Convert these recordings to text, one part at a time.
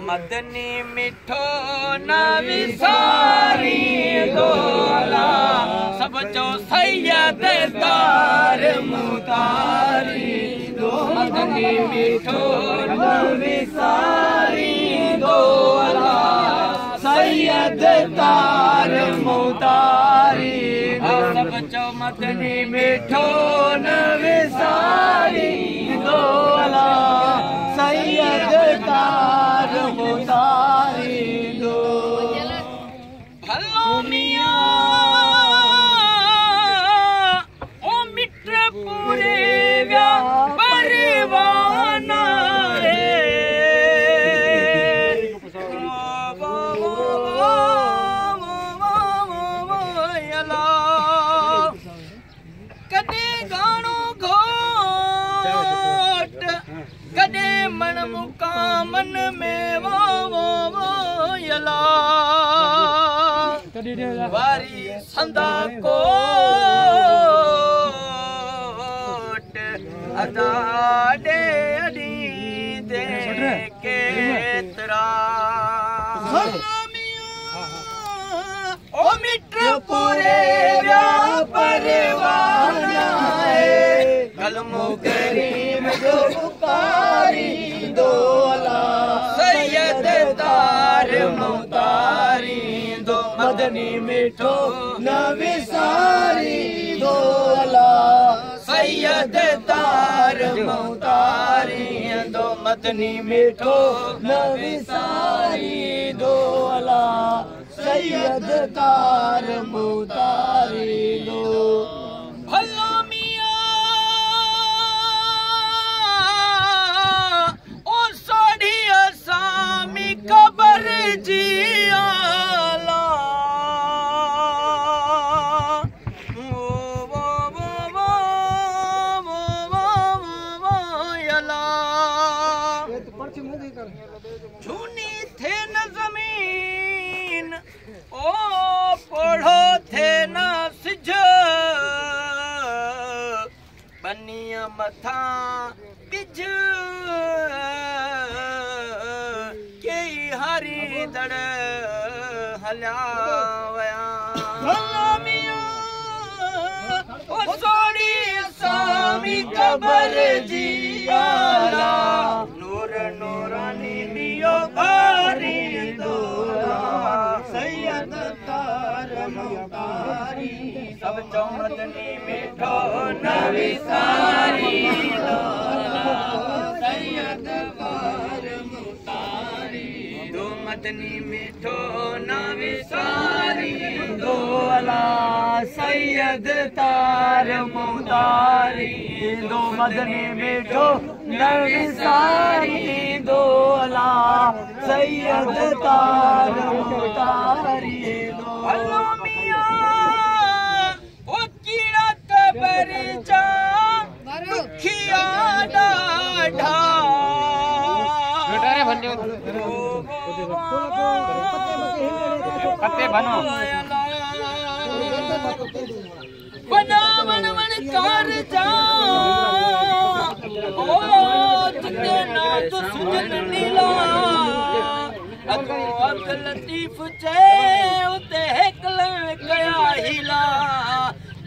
मदनी मिठो न विसारी दोला सब जो सैयद तार मुतारी दो मदनी मिठो न विसारी दोला सैयद तार मुतारी सब जो मदनी मिठो न विसारी दोला सैयद तार मुतारी दो भलो मियां ओ मित्र पूरे व्या परवाना कदे गाणो घोट कदे मन मुकामन में वो यला वारी संदा कोट अदा दे अडी दे केतरा ओ मित्र पूरे व्या परवाना कलमो करीम जो पुकारी दोला सैयद तार मुतारी दो मदनी मिठो न विसारी दोला सैयद तार मुतारी दो मदनी मिठो न विसारी दोला सैयद तार मुतारी दो भला कबर जियाला झूनी थे न जमीन ओ पढ़ो थे न सिज बनिया मथा बिज दड़ हल्या वया ओ सोड़ी सामी कबर जियाला नूर नूरानी दियो बारी दोला सैयद तार मुतारी सब चौमदनी मिठो न विसारी दोला सैयद तार मुतारी मदनी मिठो न विसारी दोला सैयद तार मुतारी दो मदनी मिठो न विसारी दोला सैयद तार मुतारी दो भलो मियां ओ कीड़ा कबर जा दुखिया डाढ़ा कते बनो बनावन मन कार जा ओ तुते ना तो सुजन नीला अगो अग लतीफ चे उते हकलन कया हिला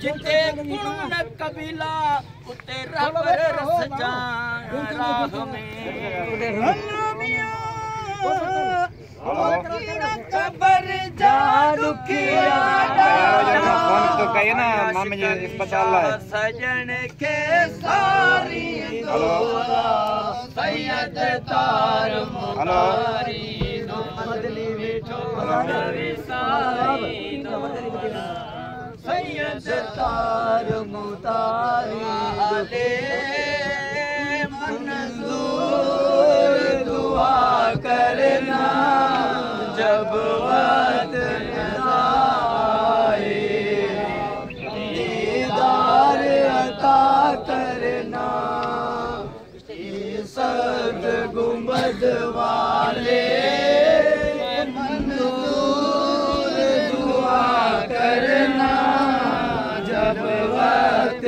जिते गुण न कबीला उते रब रस जा राह में कबर जा दुखिया फोन तो कहिए ना मामी जी अस्पताल है सजन के सारी दोला सैयद तार मुतारी दो मदनी मिठो न विसारी दोला सैयद तार मुतारी दे मंजूर दुआ करना जब वक्त आए दीदार अता करना सद गुंबद वाले मंजूर दुआ करना जब वक्त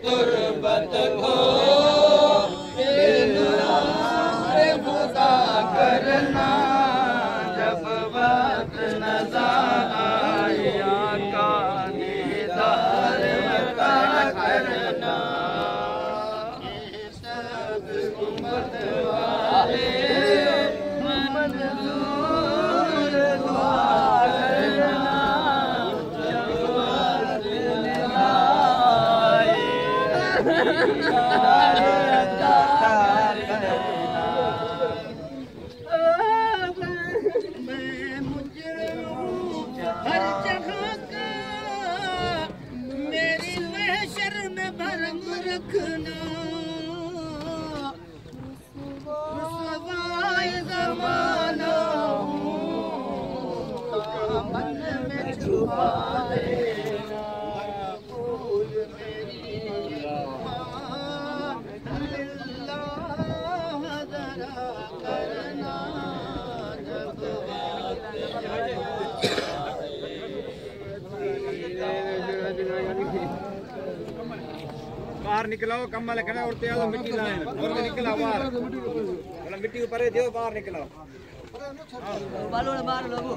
तुरबत को खुदा करना जब बात नजर आया का दीदार करना सब उम्मत वाले मंजूर दुआ करना जब बात हर जगह का मेरी महशर में भरम रखना रुसवाए ज़माना मन में छुपा लेना भूल मेरी अल्लाह ज़रा करना जब बाहर निकलाओ कम्बल लगना उड़ते आओ मिट्टी लाए और निकला बाहर बोला मिट्टी ऊपर दे बाहर निकलाओ बालों बाहर लोगों